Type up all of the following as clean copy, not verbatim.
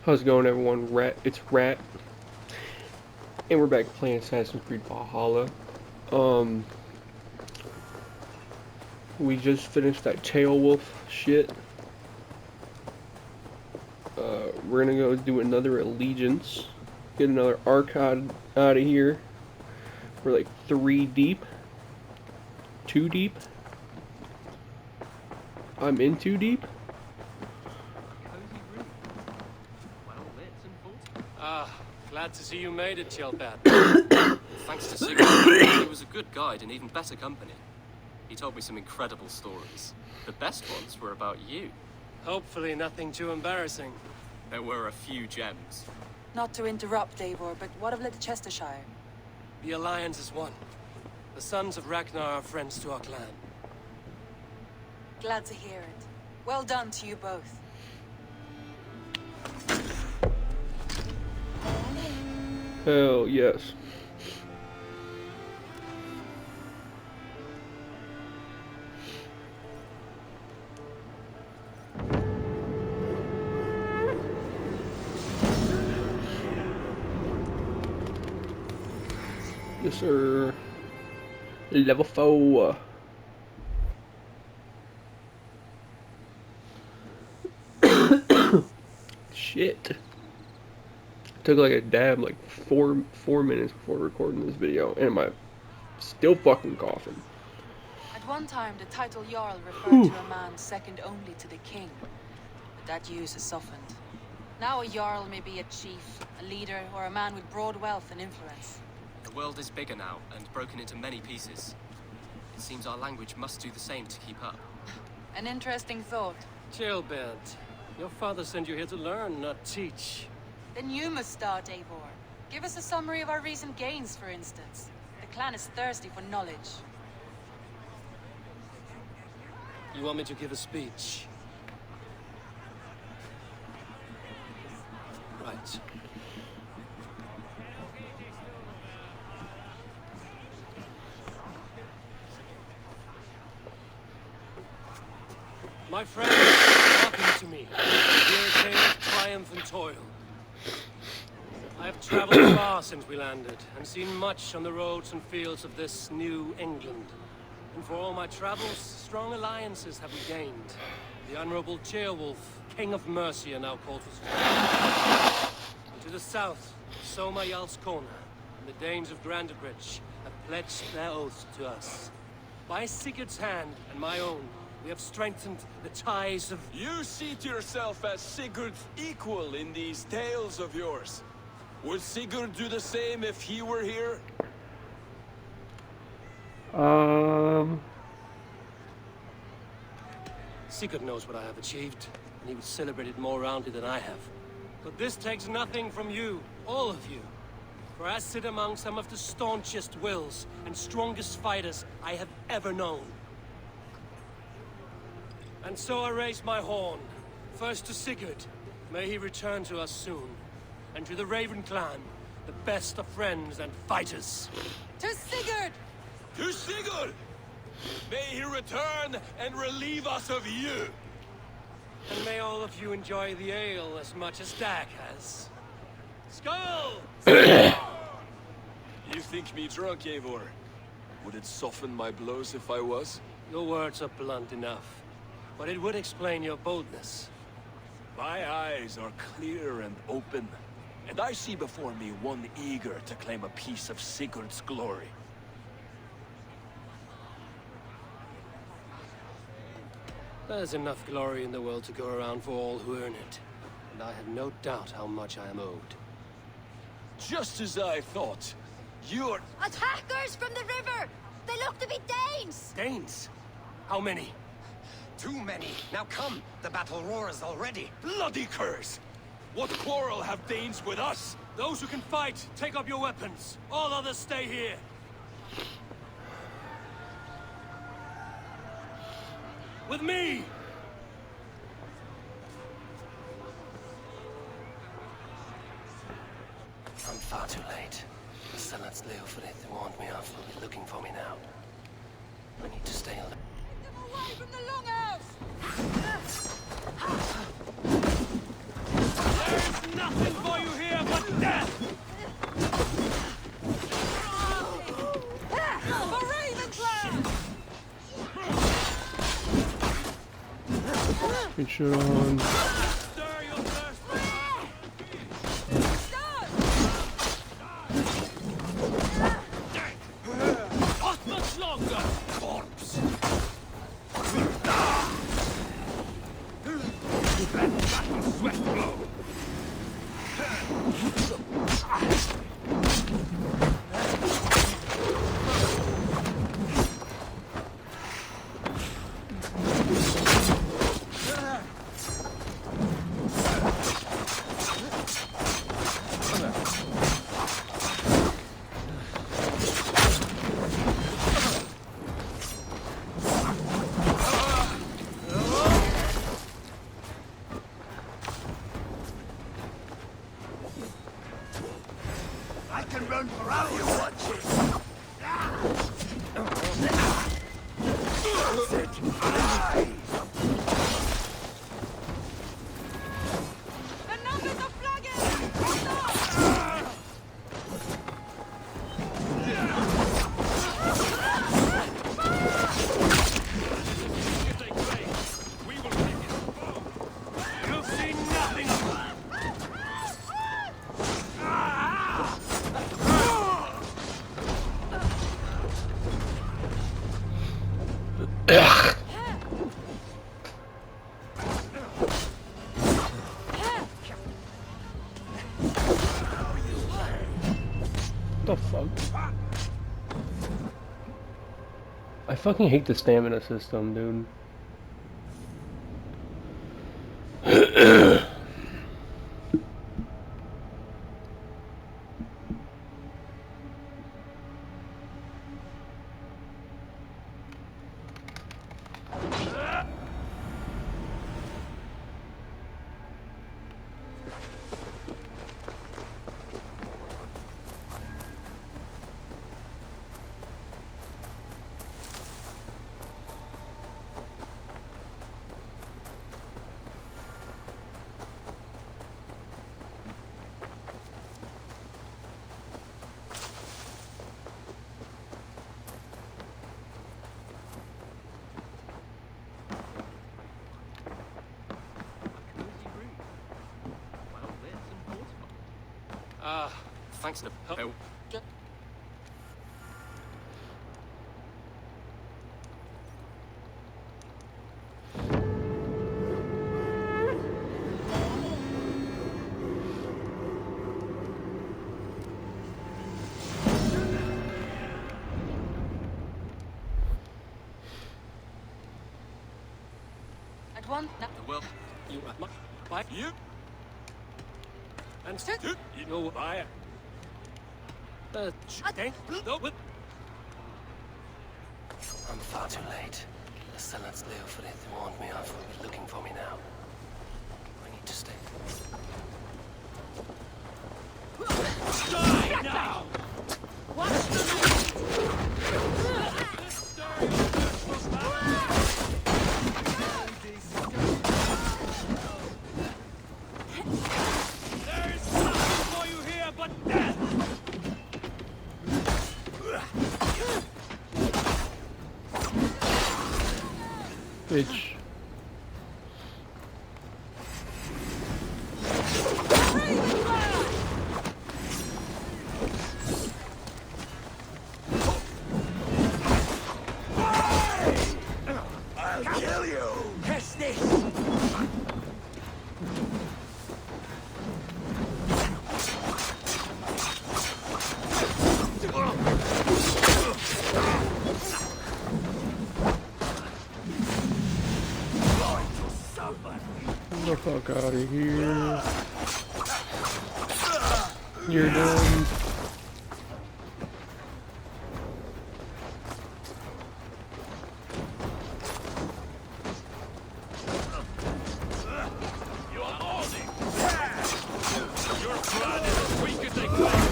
How's it going, everyone? It's Rat, and we're back playing Assassin's Creed Valhalla. Um, we just finished that tail wolf shit. We're gonna go do another allegiance, get another arcade out of here. We're like 3 deep, 2 deep. I'm in 2 deep. Ah, glad to see you made it, Chilpat. Thanks to Sigurd, he was a good guide and even better company. He told me some incredible stories. The best ones were about you. Hopefully nothing too embarrassing. There were a few gems. Not to interrupt, Eivor, but what of Leicestershire? The Alliance is one. The sons of Ragnar are friends to our clan. Glad to hear it. Well done to you both. Hell yes. Yes, sir. Level 4. Shit. Took like a dab like four minutes before recording this video, and I'm still fucking coughing. At one time, the title Jarl referred to a man second only to the king, but that use has softened. Now a Jarl may be a chief, a leader, or a man with broad wealth and influence. The world is bigger now and broken into many pieces. It seems our language must do the same to keep up. An interesting thought. Chilpat, your father sent you here to learn, not teach. Then you must start, Eivor. Give us a summary of our recent gains, for instance. The clan is thirsty for knowledge. You want me to give a speech? Right. My friends, welcome to me. Here a tale of triumph and toil. I have traveled far since we landed, and seen much on the roads and fields of this new England. And for all my travels, strong alliances have we gained. The Honorable Ceolwulf, King of Mercia, now called his friend. And to the south, Soma Jarlskona, and the Danes of Grandebridge have pledged their oaths to us. By Sigurd's hand and my own, we have strengthened the ties of... You seat yourself as Sigurd's equal in these tales of yours. Would Sigurd do the same if he were here? Sigurd knows what I have achieved, and he would celebrate it more roundly than I have. But this takes nothing from you, all of you. For I sit among some of the staunchest wills and strongest fighters I have ever known. And so I raise my horn, first to Sigurd, may he return to us soon, and to the Raven clan, the best of friends and fighters. To Sigurd! To Sigurd! May he return and relieve us of you! And may all of you enjoy the ale as much as Dag has. Skull! You think me drunk, Eivor? Would it soften my blows if I was? Your words are blunt enough, but it would explain your boldness. My eyes are clear and open, and I see before me one eager to claim a piece of Sigurd's glory. There's enough glory in the world to go around for all who earn it, and I have no doubt how much I am owed. Just as I thought. You're... Attackers from the river! They look to be Danes! Danes? How many? Too many. Now come, the battle roars already. bloody curse! What quarrel have Danes with us? Those who can fight, take up your weapons. All others stay here. With me! I'm far too late. The Zealots Leofrid warned me off will be looking for me now. I need to stay alive. Get them away from the longhouse! There's nothing for you here but death! For Ravenclaw! Get shit on. Stir your thirst for not much longer, corpse! Sweat blow! I can run for hours. You watch it. The numbers are flagging! If they claim, we will take it. You'll see nothing of them. What the fuck? I fucking hate the stamina system, dude. Thanks to help. At one... Well, You are my... By you? And you know what I... Thank... No, but... I'm far too late. The Silence Leofrid warned me off will be looking for me now. I need to stay. Die now! Watch the... There is nothing for you here but death! Bitch. I'll kill you. Catch this! Get the fuck out of here. You're done. You are holding! Your blood is as weak as they claim!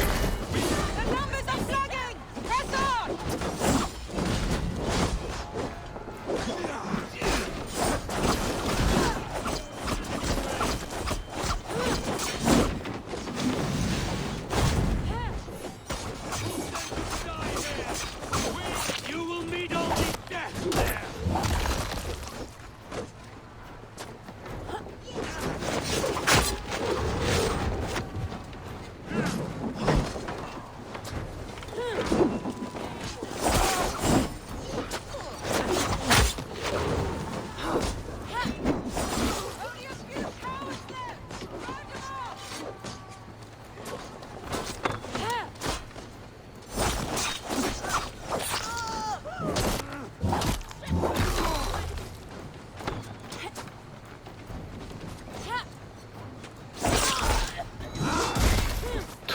The numbers are flagging! Press on!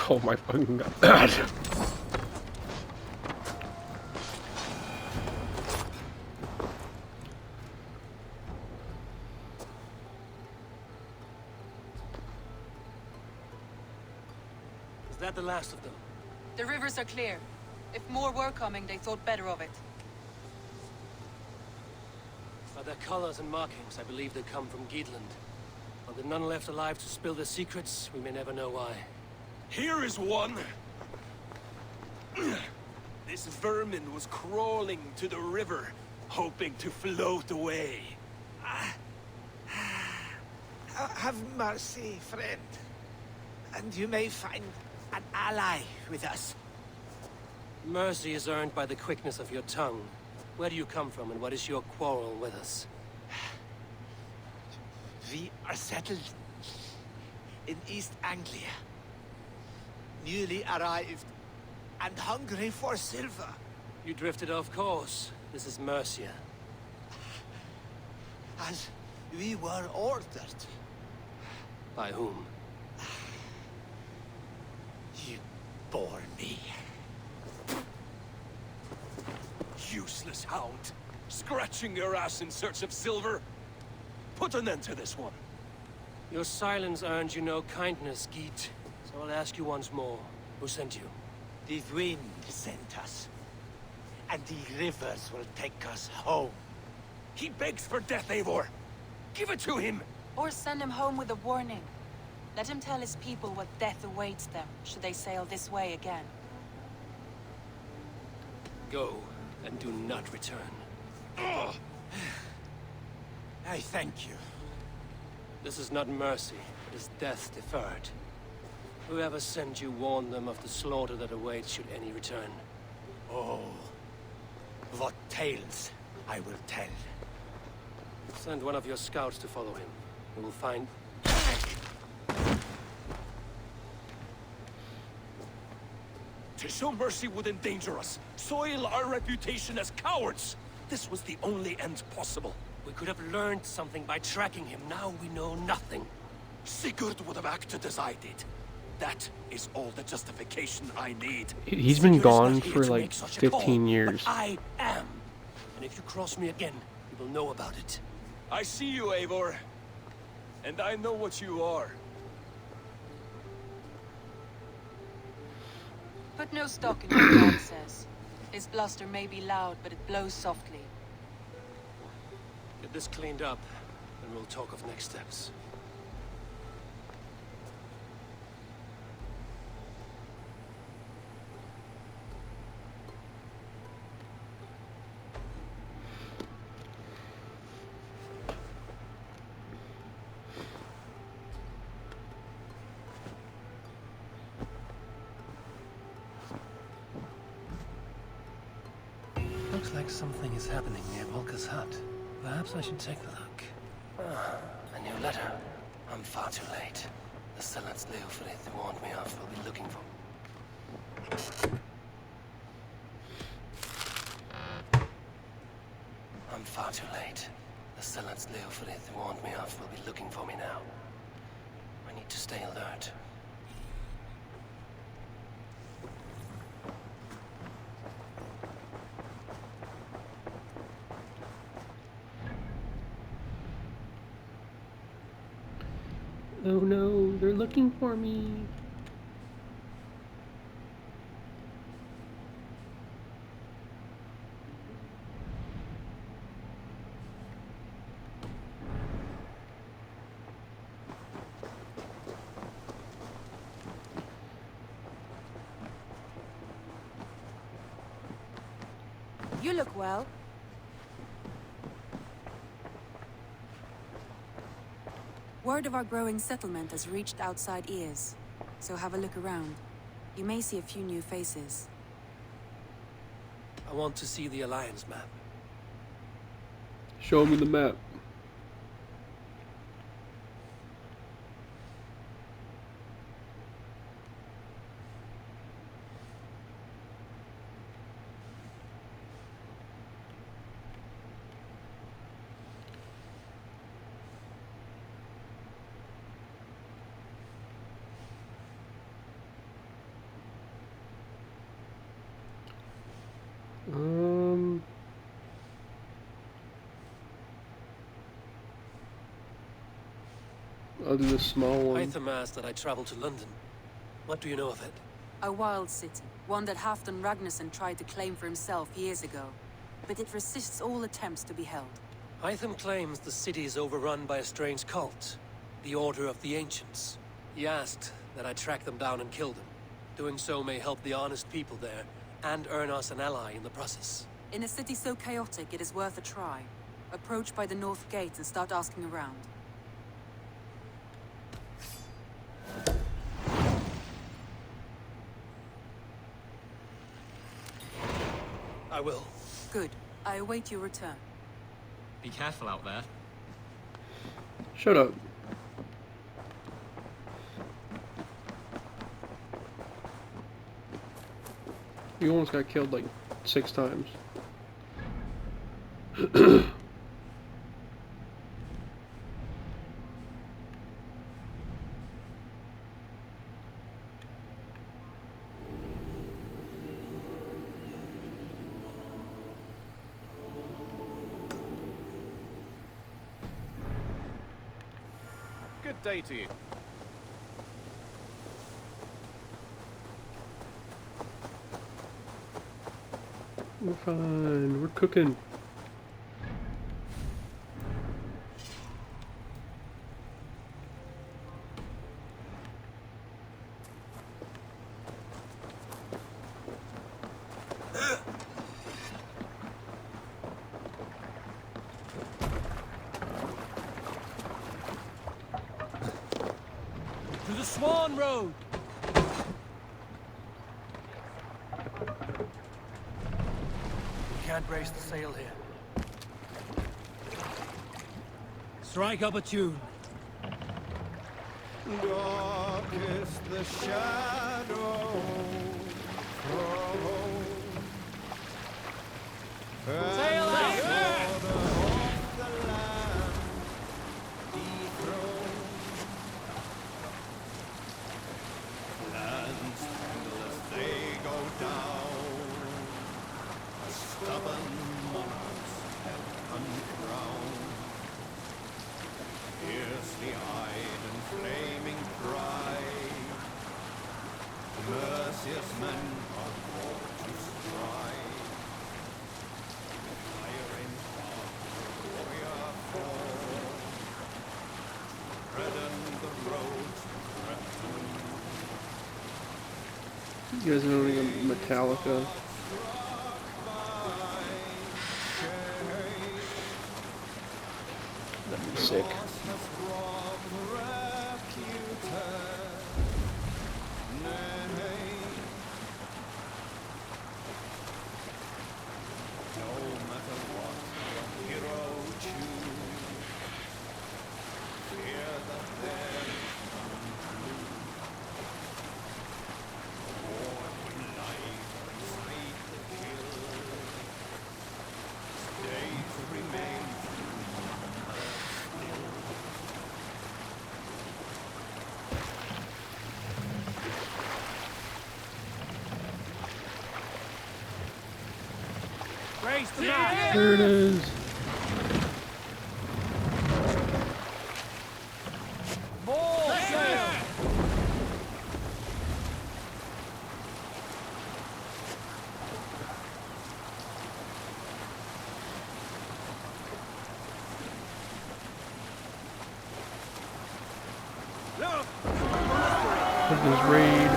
Oh my fucking god. Is that the last of them? The rivers are clear. If more were coming, they thought better of it. By their colors and markings, I believe they come from Geedland. But with none left alive to spill their secrets, we may never know why. Here is one. This vermin was crawling to the river, hoping to float away. Have mercy, friend. And you may find an ally with us. Mercy is earned by the quickness of your tongue. Where do you come from, and what is your quarrel with us? We are settled in East Anglia. Newly arrived and hungry for silver. You drifted off course. This is Mercia. As we were ordered. By whom? You bore me. Useless hound. Scratching your ass in search of silver. Put an end to this one. Your silence earned you no kindness, Geet. So I'll ask you once more. Who sent you? The wind sent us. And the rivers will take us home. He begs for death, Eivor. Give it to him. Or send him home with a warning. Let him tell his people what death awaits them, should they sail this way again. Go, and do not return. I thank you. This is not mercy, it is death deferred. Whoever sent you warned them of the slaughter that awaits should any return. Oh, what tales I will tell. Send one of your scouts to follow him. We will find... To show mercy would endanger us, soil our reputation as cowards. This was the only end possible. We could have learned something by tracking him. Now we know nothing. Sigurd would have acted as I did. That is all the justification I need. He's been Sigurd is gone not here for to like make such a 15 call, years. But I am. And if you cross me again, you will know about it. I see you, Eivor. And I know what you are. Put no stock in what God says. His bluster may be loud, but it blows softly. Get this cleaned up, and we'll talk of next steps. Looks like something is happening near Volker's hut. Perhaps I should take a look. Ah, a new letter. I'm far too late. The Zealots Leofrid warned me off will be looking for... I'm far too late. The Zealots Leofrid warned me off will be looking for me now. I need to stay alert. Oh no, they're looking for me. You look well. Word of our growing settlement has reached outside ears, so have a look around. You may see a few new faces. I want to see the Alliance map. Show me the map. I'll do the small one. Hytham asked that I travel to London. What do you know of it? A wild city, one that Halfdan Ragnarsson tried to claim for himself years ago. But it resists all attempts to be held. Hytham claims the city is overrun by a strange cult, the Order of the Ancients. He asked that I track them down and kill them. Doing so may help the honest people there, and earn us an ally in the process. In a city so chaotic, it is worth a try. Approach by the north gate and start asking around. I will. Good. I await your return. Be careful out there. Shut up. You almost got killed like 6 times. Good day to you. We're fine. We're cooking. To the Swan Road! We can't raise the sail here. Strike up a tune. Dark is the shadow Sail out! they go down. Stubborn monarchs have uncrowned. Fiercely eyed and flaming pride. Merciless men are called to stride. Fire in heart, warrior fall. Treading the road to threaten. You guys know any Metallica? That'd be sick. Raise the mast! There it is. More sail! Look at this raid.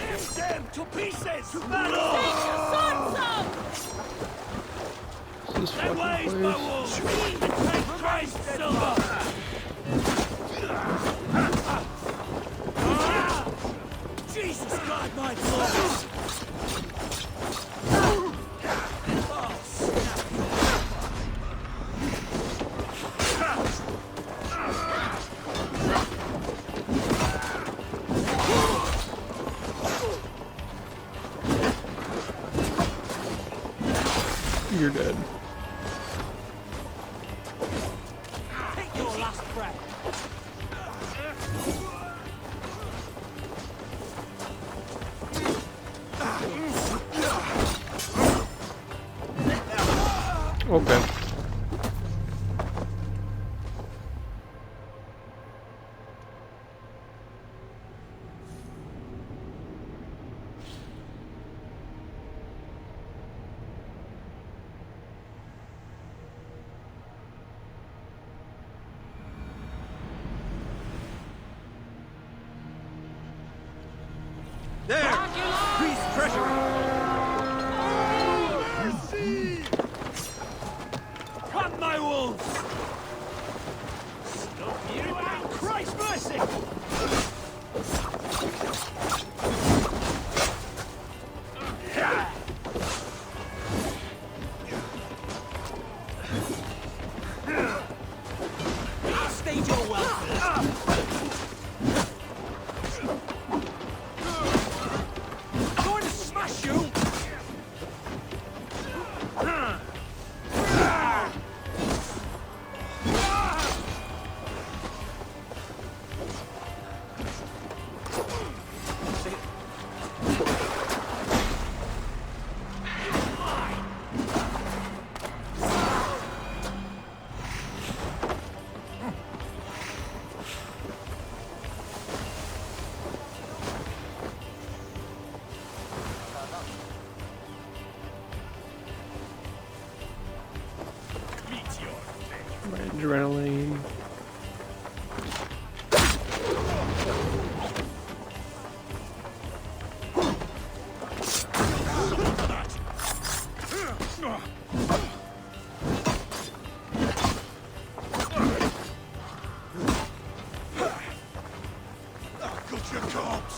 Lift them to pieces! To battle! This That fucking ways, place. Beowulf! And take Christ silver! Jesus God, my lord! You're dead. Take your last breath! Okay. Going to smash you! My adrenaline. Got your corpse.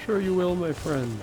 Sure you will, my friend.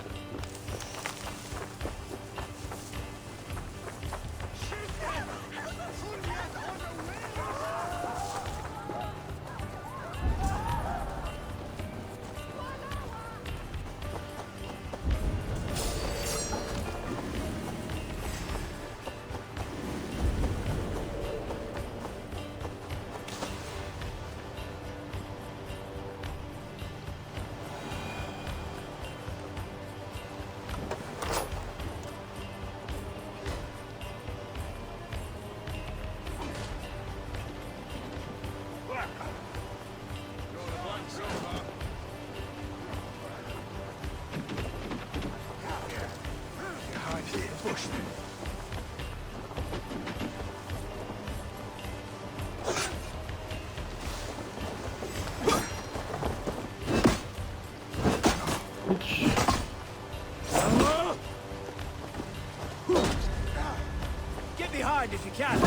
Get behind if you can.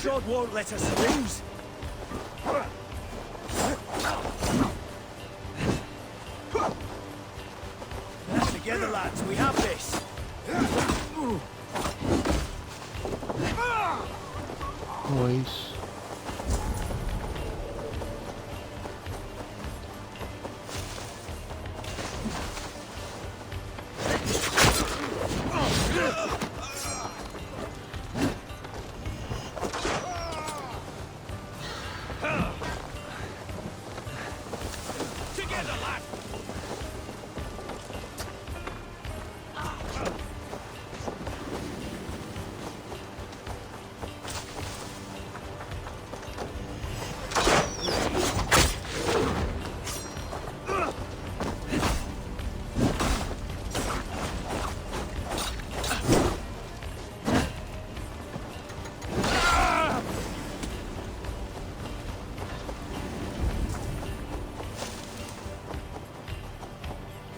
God won't let us lose. Together, lads, we have this. Nice. Together, lads.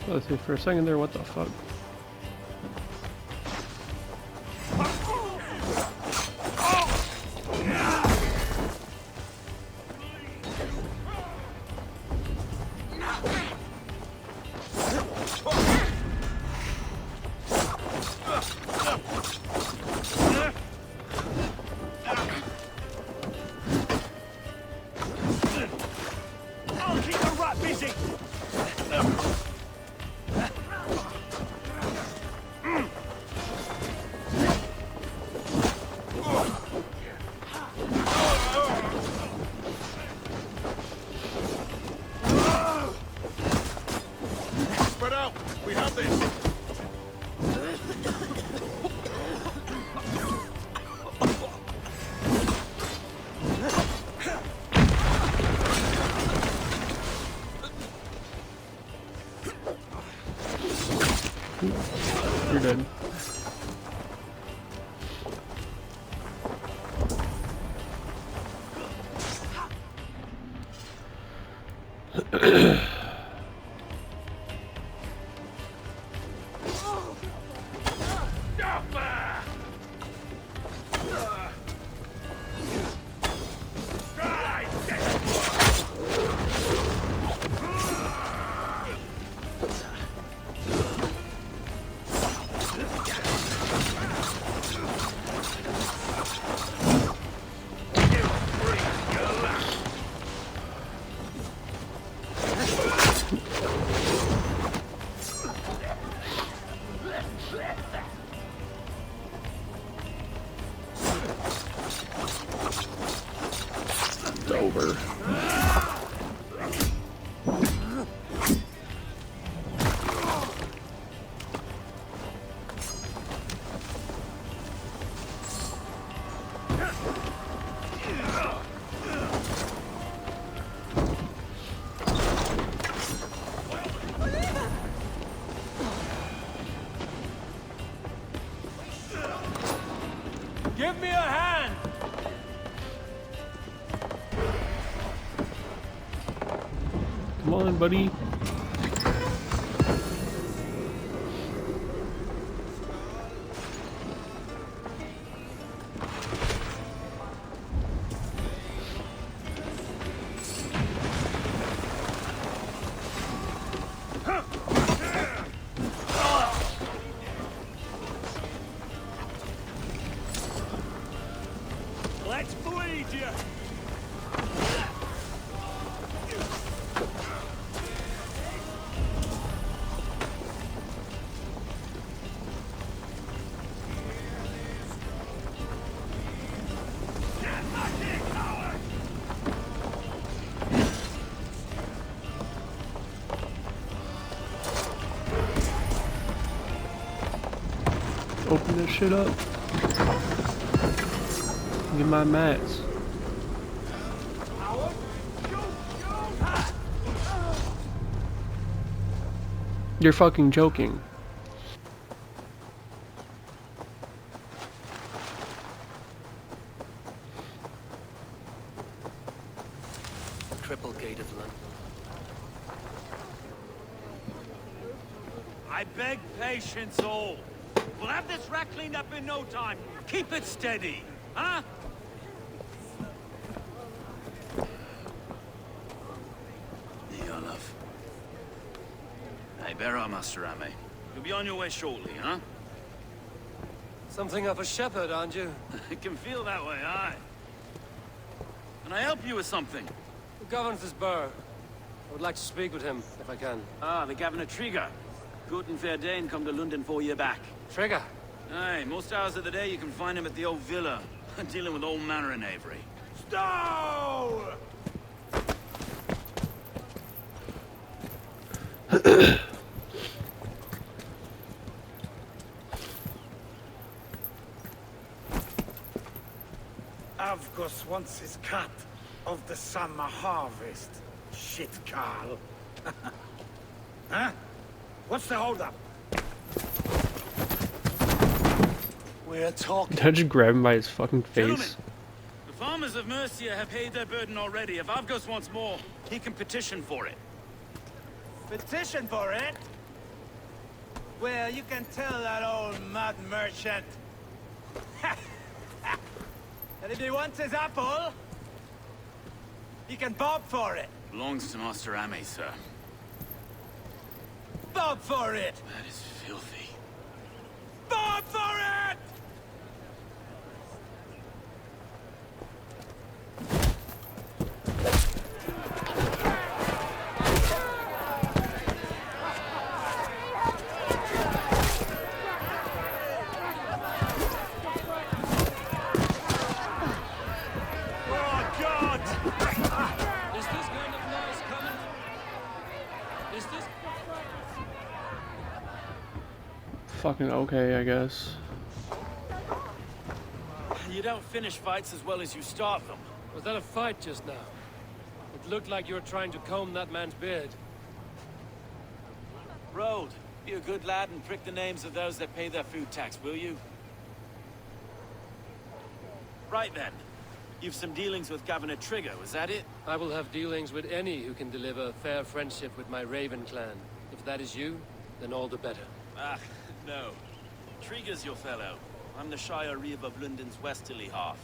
Let's see, for a second there, what the fuck? I'll keep the rat busy. Spread out. We have this. You're dead. over. Give me a hand! Come on, buddy. Let's bleed you! Open this shit up. Get my mats. You're fucking joking. Triple Gate of London. I beg patience, all. We'll have this wreck cleaned up in no time. Keep it steady, huh? Love. Hey, bear up, Master Ame. You'll be on your way shortly, huh? Something of a shepherd, aren't you? It can feel that way, aye. Can I help you with something? Who governs this burgh? I would like to speak with him, if I can. Ah, the Governor Trigger. Good and fair Dane come to London 4 year back. Trigger! Aye, most hours of the day you can find him at the old villa, dealing with all manner in Avery. Stow! Avgos wants his cut of the summer harvest. Shit, Carl. Huh? What's the holdup? We're talking. Did I just grab him by his fucking Gentlemen, face? the farmers of Mercia have paid their burden already. If Avgos wants more, he can petition for it. Petition for it? Well, you can tell that old mud merchant. And if he wants his apple, he can bob for it. Belongs to Master Ame, sir. Bob for it! That is filthy. Bob for it! Oh, God! Is this kind of noise coming? Is this... Fucking okay, I guess. You don't finish fights as well as you start them. Was that a fight just now? It looked like you were trying to comb that man's beard. Road, be a good lad and prick the names of those that pay their food tax, will you? Right then. You've some dealings with Governor Trigger, was that it? I will have dealings with any who can deliver fair friendship with my Raven clan. If that is you, then all the better. Ah, no. Trigger's your fellow. I'm the Shire Reeve of London's westerly half.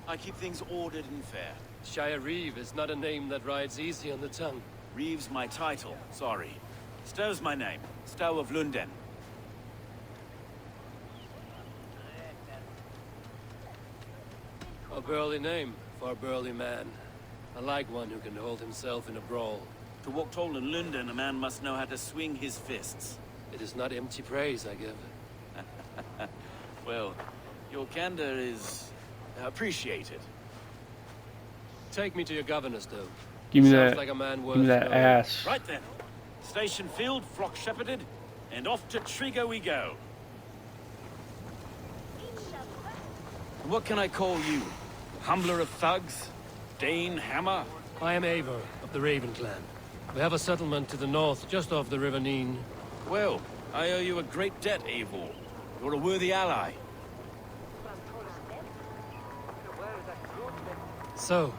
I keep things ordered and fair. Shire Reeve is not a name that rides easy on the tongue. Reeve's my title, sorry. Stow's my name. Stow of London. A burly name for a burly man. I like one who can hold himself in a brawl. To walk tall in London, a man must know how to swing his fists. It is not empty praise I give. Well, your candor is appreciated. Take me to your governor, Stowe. Give me Sounds that. like a man Give me worth that knowing. ass. Right then. Station field, flock shepherded, and off to Trigo we go. What can I call you? Humbler of thugs? Dane Hammer? I am Eivor of the Raven clan. We have a settlement to the north, just off the River Neen. Well, I owe you a great debt, Eivor. You're a worthy ally. So,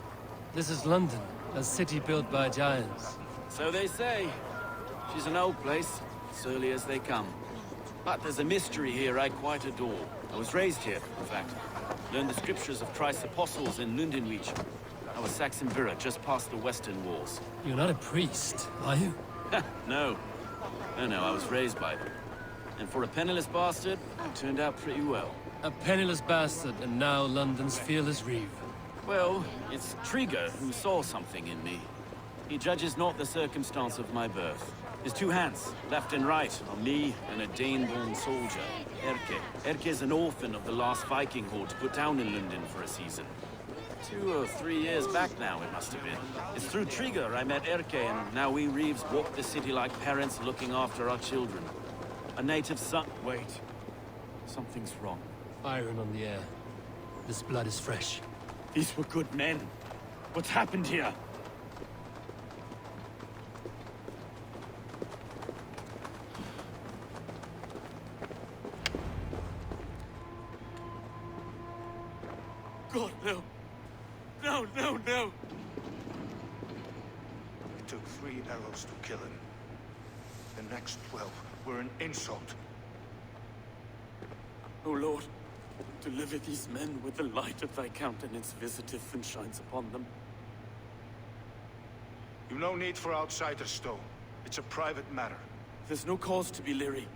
this is London, a city built by giants. So they say. She's an old place, surly as they come. But there's a mystery here I quite adore. I was raised here, in fact. Learned the scriptures of Christ's apostles in Lundenreach. I was Saxon Vira, just past the western walls. You're not a priest, are you? No. No, I was raised by them. And for a penniless bastard, it turned out pretty well. A penniless bastard, and now London's fearless reeve. Well, it's Trigger who saw something in me. He judges not the circumstance of my birth. His two hands, left and right, on me and a Dane-born soldier, Erke. Erke is an orphan of the last Viking horde put down in London for a season. 2 or 3 years back now, it must have been. It's through Trigger I met Erke, and now we Reeves walk the city like parents looking after our children. A native son... Wait. Something's wrong. Iron on the air. This blood is fresh. These were good men. What's happened here? God, no. No. It took 3 arrows to kill him. The next 12 were an insult. O Lord, deliver these men with the light of thy countenance visiteth and shines upon them. You've no need for outsiders, Stowe. It's a private matter. There's no cause to be leery.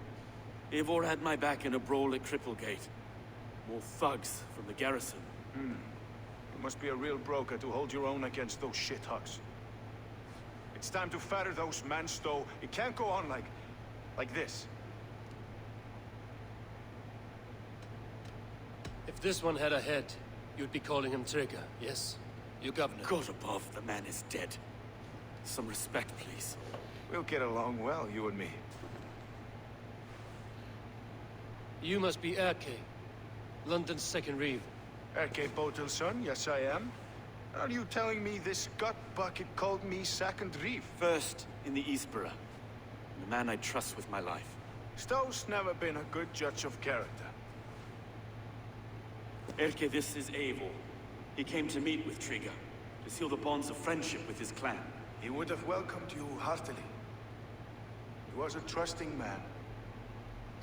Eivor had my back in a brawl at Cripplegate. More thugs from the garrison. You must be a real broker to hold your own against those shithugs. It's time to fetter those men, Stowe. It can't go on like this. If this one had a head, you'd be calling him Trigger, yes? Your governor. God above, the man is dead. Some respect, please. We'll get along well, you and me. You must be Erke, London's second reeve. Erke Botel's son, yes I am. Are you telling me this gut bucket called me second reeve? First in the Eastborough. The man I trust with my life. Stowe's never been a good judge of character. Erke, this is Eivor. He came to meet with Trigger, to seal the bonds of friendship with his clan. He would have welcomed you heartily. He was a trusting man.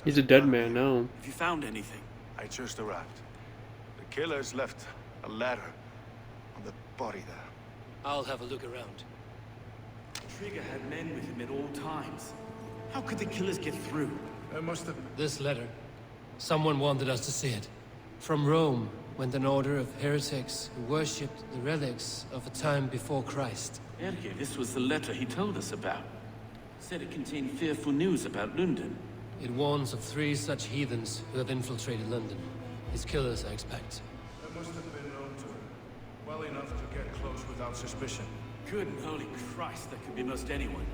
He's a dead man now. Have you found anything? I just arrived. The killers left a letter on the body there. I'll have a look around. Trigger had men with him at all times. How could the killers get through? There must have... This letter. Someone wanted us to see it. From Rome went an order of heretics who worshipped the relics of a time before Christ. Erke, this was the letter he told us about. Said it contained fearful news about London. It warns of 3 such heathens who have infiltrated London. His killers, I expect. There must have been known to him. Well enough to get close without suspicion. Good and holy Christ, that could be most anyone.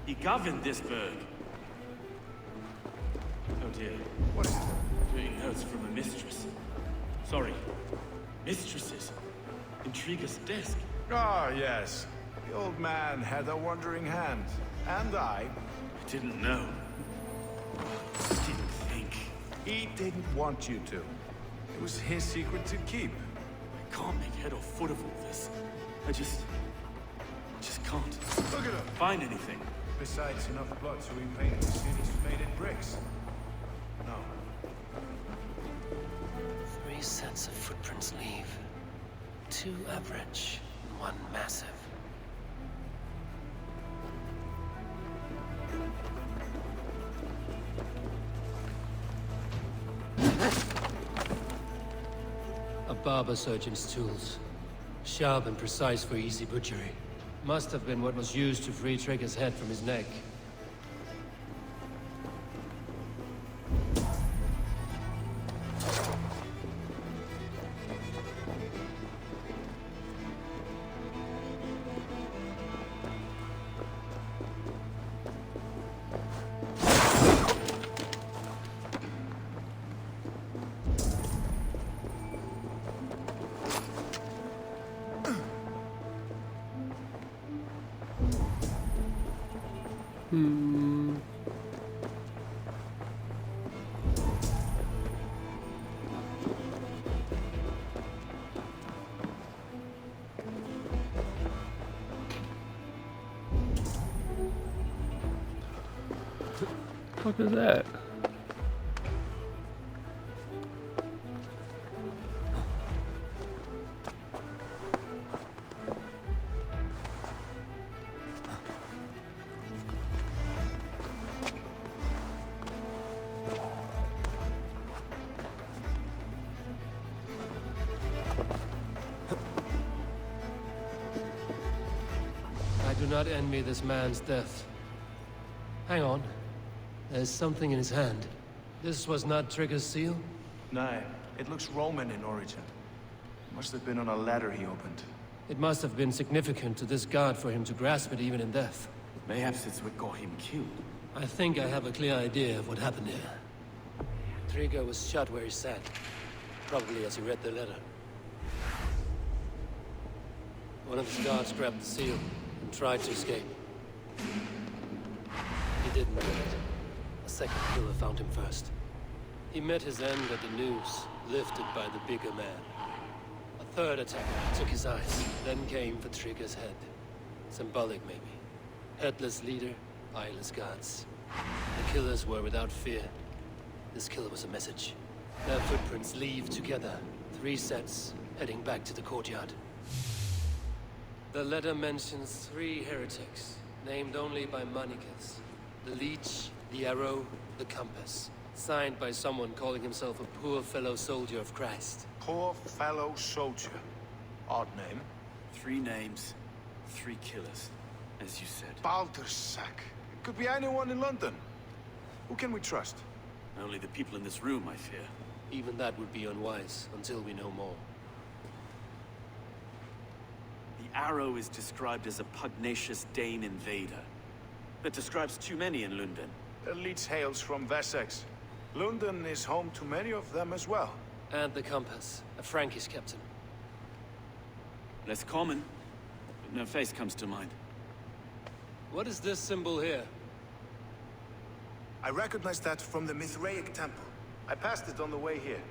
He governed this burg. Oh dear. What is it? Doing notes from a mistress. Sorry. Mistresses. In Trigger's desk. Ah, yes. The old man had a wandering hand. And I didn't know. Didn't think. He didn't want you to. It was his secret to keep. I can't make head or foot of all this. I just can't. Look at him. Find anything. Besides enough blood to repaint the city's faded bricks. No. 3 sets of footprints leave. 2 average, 1 massive. A barber surgeon's tools. Sharp and precise for easy butchery. Must have been what was used to free Trigger's head from his neck. Hmm. What the fuck is that? I do not envy this man's death. Hang on. There's something in his hand. This was not Trigger's seal? No, it looks Roman in origin. Must have been on a ladder he opened. It must have been significant to this god for him to grasp it even in death. Mayhaps it's what got him killed. I think I have a clear idea of what happened here. Trigger was shot where he sat. Probably as he read the letter. One of his guards grabbed the seal and tried to escape. He didn't do it. A second killer found him first. He met his end at the noose, lifted by the bigger man. A third attacker took his eyes, then came for Trigger's head. Symbolic, maybe. Headless leader, eyeless guards. The killers were without fear. This killer was a message. Their footprints leave together. 3 sets, heading back to the courtyard. The letter mentions 3 heretics, named only by Manicus. The Leech, the Arrow, the Compass. Signed by someone calling himself a poor fellow soldier of Christ. Poor fellow soldier. Odd name. 3 names, 3 killers, as you said. Baldersack. It could be anyone in London. Who can we trust? Only the people in this room, I fear. Even that would be unwise, until we know more. The Arrow is described as a pugnacious Dane invader. That describes too many in London. The Leech hails from Wessex. London is home to many of them as well. And the Compass, a Frankish captain. Less common, but no face comes to mind. What is this symbol here? I recognize that from the Mithraic temple. I passed it on the way here.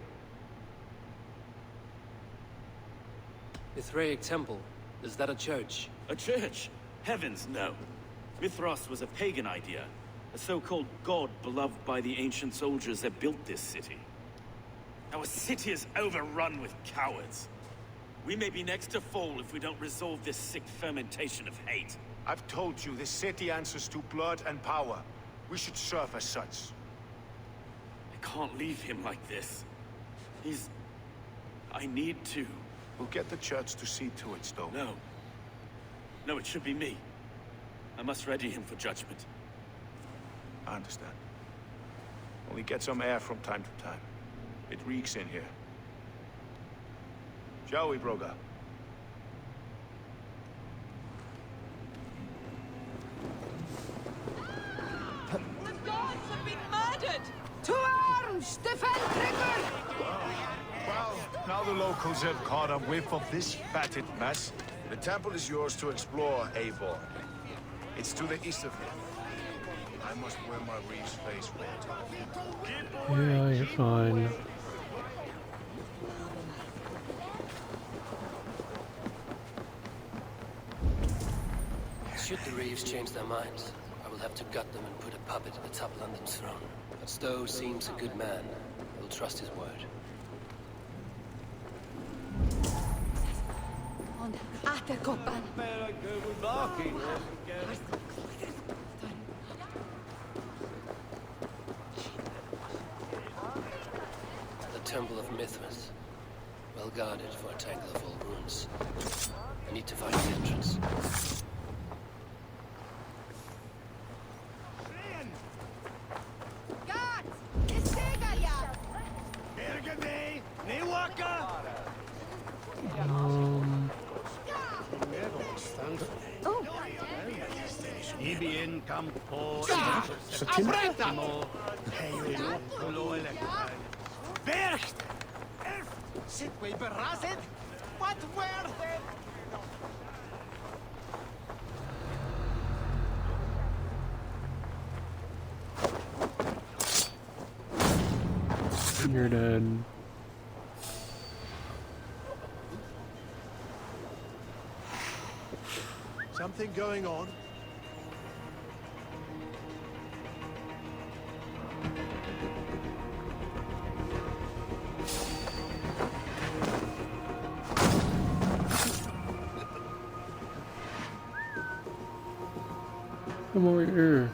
Mithraic temple? Is that a church? A church? Heavens, no. Mithras was a pagan idea. A so-called god beloved by the ancient soldiers that built this city. Our city is overrun with cowards. We may be next to fall if we don't resolve this sick fermentation of hate. I've told you, this city answers to blood and power. We should serve as such. I can't leave him like this. I need to. We'll get the church to see to it, Stowe. No. No, it should be me. I must ready him for judgment. I understand. Only get some air from time to time. It reeks in here. Shall we, Broga? The gods have been murdered! To arms! Defend Trigger! Well, now the locals have caught a whiff of this fatted mess. The temple is yours to explore, Eivor. It's to the east of here. I must wear my Reeves face red. Yeah, you're fine. Should the Reeves change their minds, I will have to gut them and put a puppet atop London's throne. But Stowe seems a good man. I will trust his word. On Atterkoppen. The Temple of Mithras. Well guarded for a tangle of old ruins. I need to find the entrance. Sit we berased? What were they? You're dead. Something going on? Come over here.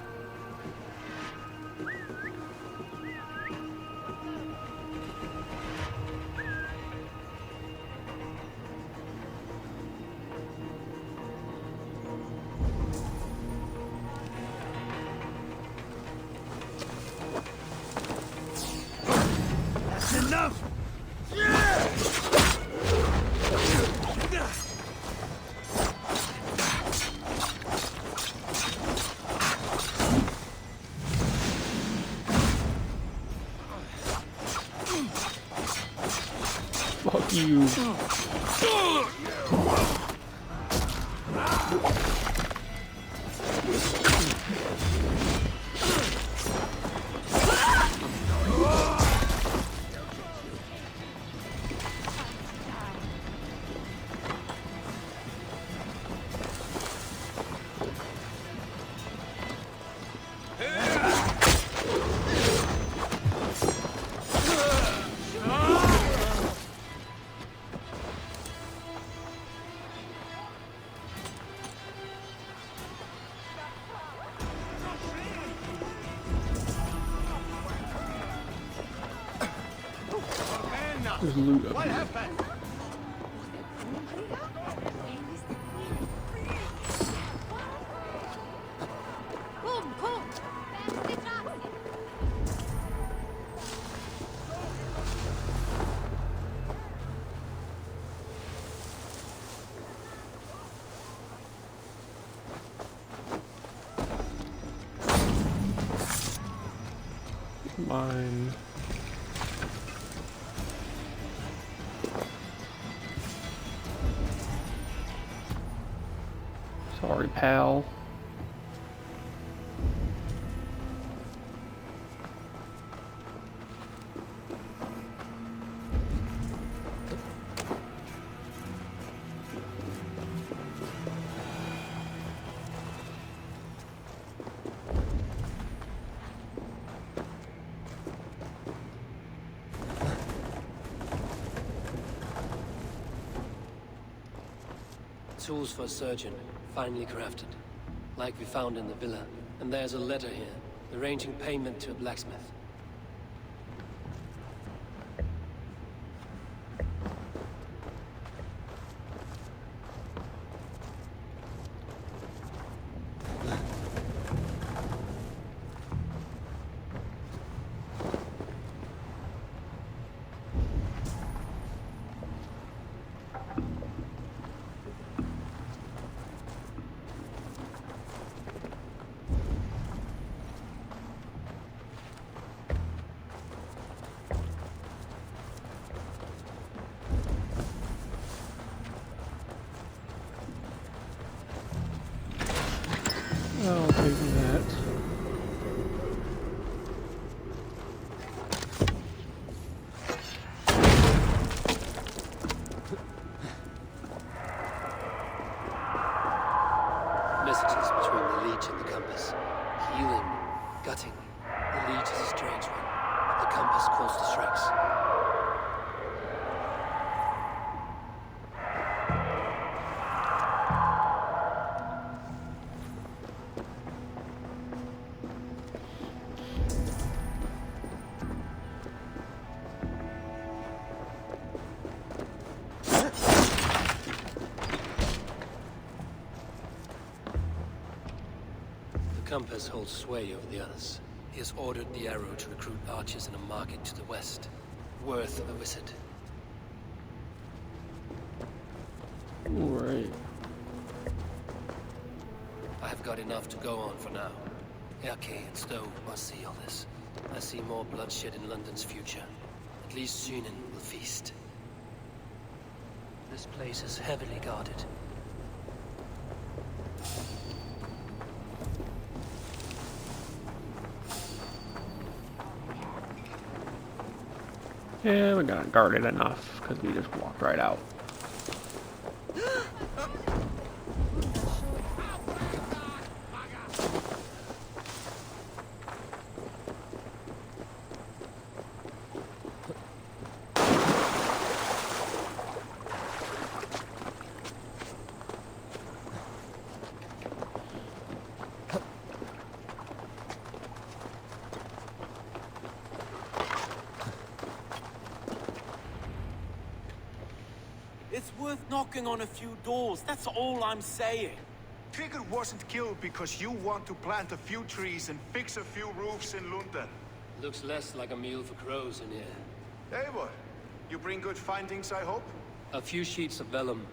That's enough! Fuck you. There's loot up here. Boom, boom. Mine. Sorry, pal. Tools for a surgeon, finely crafted. Like we found in the villa. And there's a letter here, arranging payment to a blacksmith. I'll take that. Messages between the leech and the compass. Healing, gutting. The leech is a strange one, but the compass calls to strikes. The compass holds sway over the others. He has ordered the arrow to recruit archers in a market to the west. Worth a visit. Alright. I have got enough to go on for now. Erke and Stowe must see all this. I see more bloodshed in London's future. At least Sunan will feast. This place is heavily guarded. Yeah, we're not guarded enough because we just walked right out. It's worth knocking on a few doors, that's all I'm saying. Trigger wasn't killed because you want to plant a few trees and fix a few roofs in London. Looks less like a meal for crows in here. Eivor, you bring good findings, I hope? A few sheets of vellum.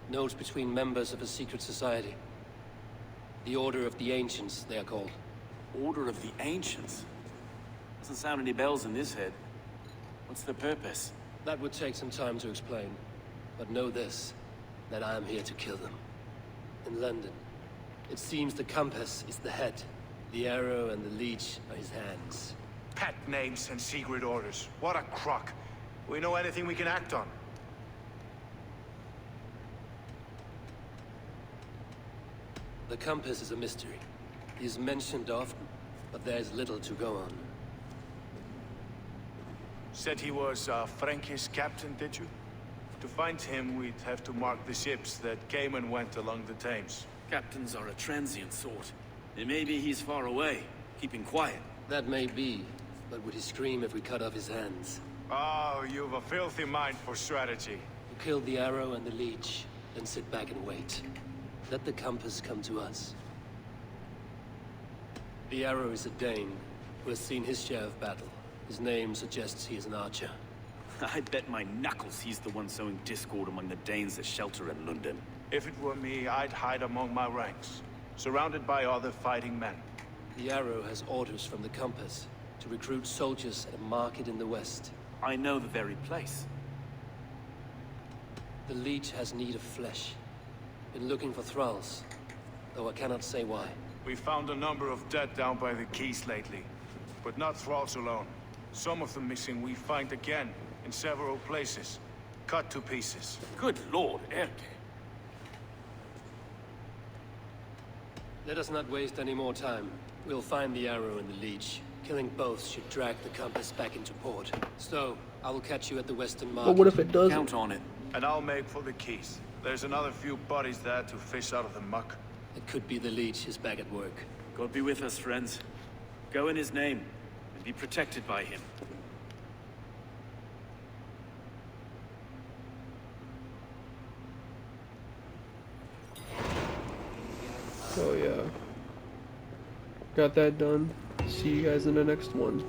Notes between members of a secret society. The Order of the Ancients, they are called. Order of the Ancients? Doesn't sound any bells in this head. What's the purpose? That would take some time to explain. But know this, that I am here to kill them. In London, it seems the compass is the head. The arrow and the leech are his hands. Pet names and secret orders. What a crock. We know anything we can act on. The compass is a mystery. He is mentioned often, but there is little to go on. Said he was a Frankish captain, did you? To find him, we'd have to mark the ships that came and went along the Thames. Captains are a transient sort. It may be he's far away, keeping quiet. That may be, but would he scream if we cut off his hands? Oh, you've a filthy mind for strategy. You kill the arrow and the leech, then sit back and wait. Let the compass come to us. The arrow is a Dane, who has seen his share of battle. His name suggests he is an archer. I bet my knuckles he's the one sowing discord among the Danes that shelter in London. If it were me, I'd hide among my ranks, surrounded by other fighting men. The arrow has orders from the compass to recruit soldiers at a market in the west. I know the very place. The leech has need of flesh. Been looking for thralls, though I cannot say why. We found a number of dead down by the quays lately, but not thralls alone. Some of the missing we find again, in several places, cut to pieces. Good lord, Erke. Let us not waste any more time. We'll find the arrow and the leech. Killing both should drag the compass back into port. So, I will catch you at the western market. But what if it doesn't? Count on it. And I'll make for the quays. There's another few bodies there to fish out of the muck. It could be the leech is back at work. God be with us, friends. Go in his name, and be protected by him. Oh yeah. Got that done. See you guys in the next one.